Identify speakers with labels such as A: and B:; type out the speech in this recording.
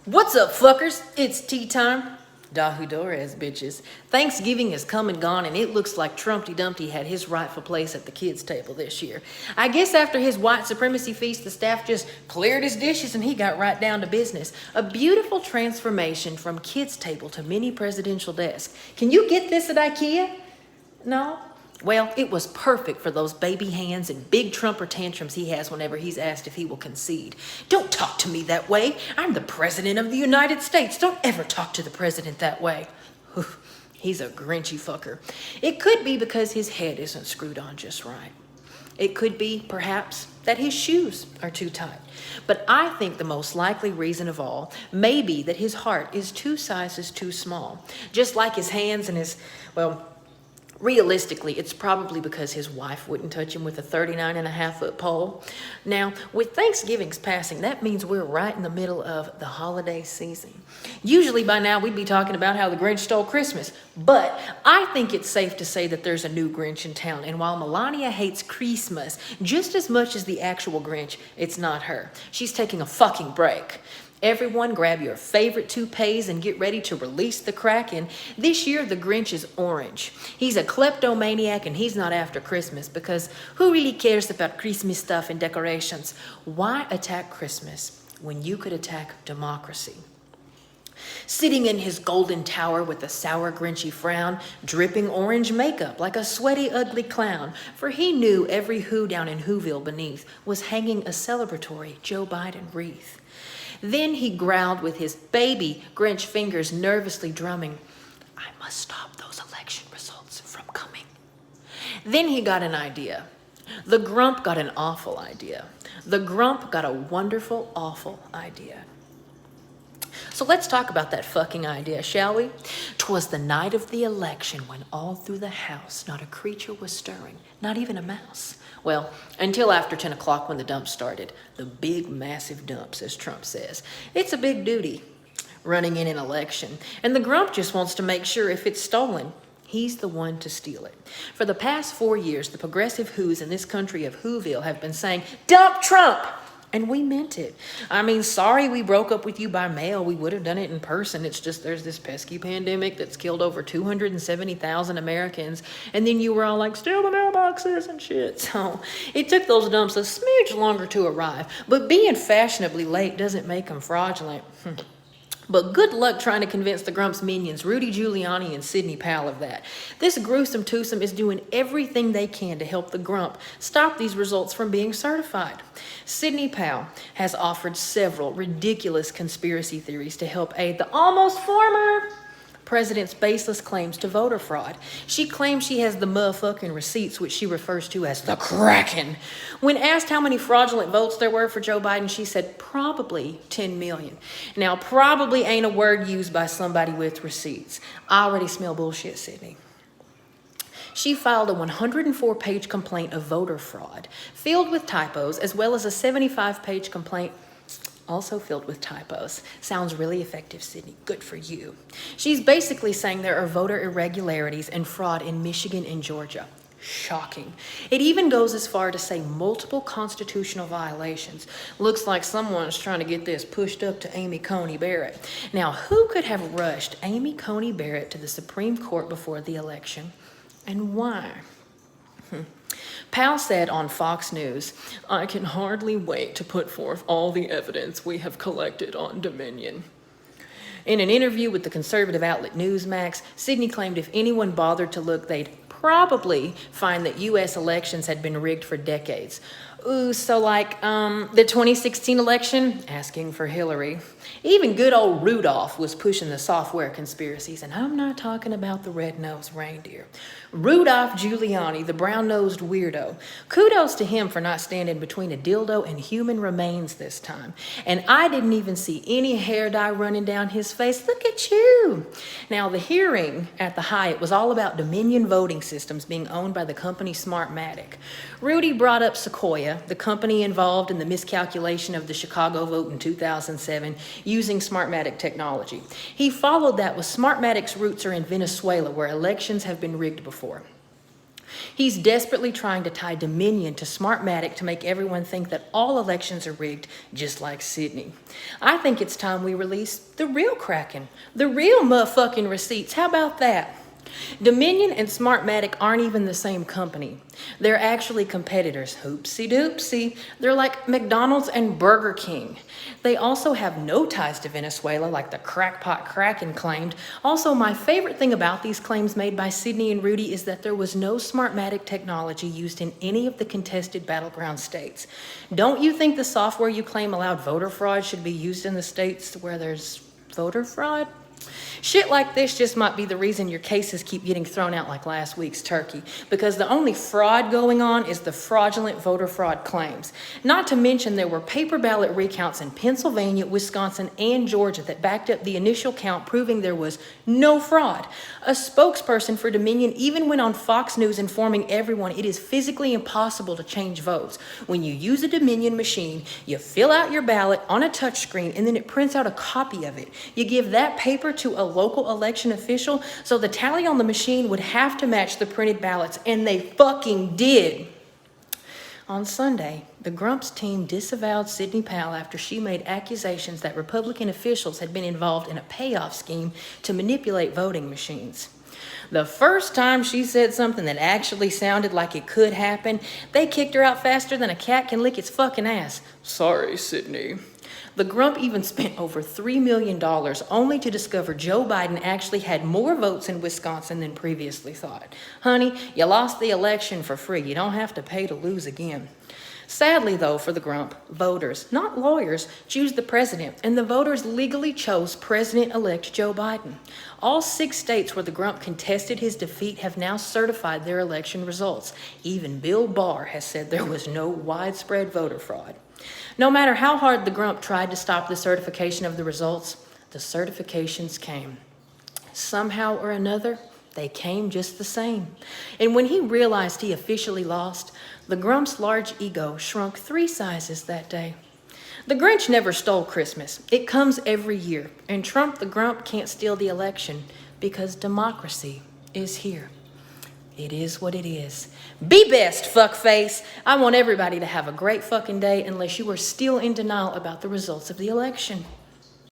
A: What's up, fuckers? It's tea time. Dahudores, bitches. Thanksgiving has come and gone, and it looks like Trumpty Dumpty had his rightful place at the kids' table this year. I guess after his white supremacy feast, the staff just cleared his dishes and he got right down to business. A beautiful transformation from kids' table to mini presidential desk. Can you get this at IKEA? No? Well, it was perfect for those baby hands and big Trumper tantrums he has whenever he's asked if he will concede. Don't talk to me that way. I'm the president of the United States. Don't ever talk to the president that way. He's a grinchy fucker. It could be because his head isn't screwed on just right. It could be, perhaps, that his shoes are too tight. But I think the most likely reason of all may be that his heart is 2 sizes too small. Just like his hands and his, well, realistically, it's probably because his wife wouldn't touch him with a 39.5-foot pole. Now, with Thanksgiving's passing, that means we're right in the middle of the holiday season. Usually by now we'd be talking about how the Grinch stole Christmas, but I think it's safe to say that there's a new Grinch in town, and while Melania hates Christmas just as much as the actual Grinch, it's not her. She's taking a fucking break. Everyone grab your favorite toupees and get ready to release the Kraken. This year, the Grinch is orange. He's a kleptomaniac and he's not after Christmas because who really cares about Christmas stuff and decorations? Why attack Christmas when you could attack democracy? Sitting in his golden tower with a sour, grinchy frown, dripping orange makeup like a sweaty, ugly clown, for he knew every who down in Whoville beneath was hanging a celebratory Joe Biden wreath. Then he growled with his baby Grinch fingers nervously drumming, "I must stop those election results from coming." Then he got an idea. The Grump got an awful idea. The Grump got a wonderful, awful idea. So let's talk about that fucking idea, shall we? 'Twas the night of the election when all through the house not a creature was stirring, not even a mouse. Well, until after 10 o'clock when the dump started. The big, massive dumps, as Trump says. It's a big duty, running in an election. And the Grump just wants to make sure if it's stolen, he's the one to steal it. For the past 4 years, the progressive who's in this country of Whoville have been saying, "Dump Trump!" And we meant it. I mean, sorry we broke up with you by mail. We would have done it in person. It's just there's this pesky pandemic that's killed over 270,000 Americans. And then you were all like, steal the mailboxes and shit. So it took those dumps a smidge longer to arrive. But being fashionably late doesn't make them fraudulent. But good luck trying to convince the Grump's minions, Rudy Giuliani and Sidney Powell, of that. This gruesome twosome is doing everything they can to help the Grump stop these results from being certified. Sidney Powell has offered several ridiculous conspiracy theories to help aid the almost former president's baseless claims to voter fraud. She claims she has the motherfucking receipts, which she refers to as the Kraken. When asked how many fraudulent votes there were for Joe Biden, she said probably 10 million. Now, probably ain't a word used by somebody with receipts. I already smell bullshit, Sydney. She filed a 104-page complaint of voter fraud, filled with typos, as well as a 75-page complaint also filled with typos. Sounds really effective, Sydney. Good for you. She's basically saying there are voter irregularities and fraud in Michigan and Georgia. Shocking. It even goes as far to say multiple constitutional violations. Looks like someone's trying to get this pushed up to Amy Coney Barrett. Now, who could have rushed Amy Coney Barrett to the Supreme Court before the election, and why? Powell said on Fox News, "I can hardly wait to put forth all the evidence we have collected on Dominion." In an interview with the conservative outlet Newsmax, Sidney claimed if anyone bothered to look, they'd probably find that U.S. elections had been rigged for decades. Ooh, so like the 2016 election, asking for Hillary. Even good old Rudolph was pushing the software conspiracies, and I'm not talking about the red-nosed reindeer. Rudolph Giuliani, the brown-nosed weirdo. Kudos to him for not standing between a dildo and human remains this time. And I didn't even see any hair dye running down his face. Look at you. Now, the hearing at the Hyatt was all about Dominion voting systems being owned by the company Smartmatic. Rudy brought up Sequoia, the company involved in the miscalculation of the Chicago vote in 2007 using Smartmatic technology. He followed that with Smartmatic's roots are in Venezuela, where elections have been rigged before. He's desperately trying to tie Dominion to Smartmatic to make everyone think that all elections are rigged, just like Sydney. I think it's time we release the real Kraken, the real motherfucking receipts. How about that? Dominion and Smartmatic aren't even the same company. They're actually competitors. Hoopsie doopsie. They're like McDonald's and Burger King. They also have no ties to Venezuela like the crackpot Kraken claimed. Also, my favorite thing about these claims made by Sydney and Rudy is that there was no Smartmatic technology used in any of the contested battleground states. Don't you think the software you claim allowed voter fraud should be used in the states where there's voter fraud? Shit like this just might be the reason your cases keep getting thrown out like last week's turkey, because the only fraud going on is the fraudulent voter fraud claims. Not to mention there were paper ballot recounts in Pennsylvania, Wisconsin, and Georgia that backed up the initial count, proving there was no fraud. A spokesperson for Dominion even went on Fox News informing everyone it is physically impossible to change votes. When you use a Dominion machine, you fill out your ballot on a touchscreen and then it prints out a copy of it. You give that paper to a local election official, so the tally on the machine would have to match the printed ballots, and they fucking did. On Sunday, the Grumps team disavowed Sidney Powell after she made accusations that Republican officials had been involved in a payoff scheme to manipulate voting machines. The first time she said something that actually sounded like it could happen, they kicked her out faster than a cat can lick its fucking ass. Sorry, Sidney. The Grump even spent over $3 million only to discover Joe Biden actually had more votes in Wisconsin than previously thought. Honey, you lost the election for free. You don't have to pay to lose again. Sadly, though, for the Grump, voters, not lawyers, choose the president, and the voters legally chose President-elect Joe Biden. All 6 states where the Grump contested his defeat have now certified their election results. Even Bill Barr has said there was no widespread voter fraud. No matter how hard the Grump tried to stop the certification of the results, the certifications came. Somehow or another, they came just the same. And when he realized he officially lost, the Grump's large ego shrunk 3 sizes that day. The Grinch never stole Christmas. It comes every year, and Trump the Grump can't steal the election because democracy is here. It is what it is. Be best, fuckface. I want everybody to have a great fucking day unless you are still in denial about the results of the election.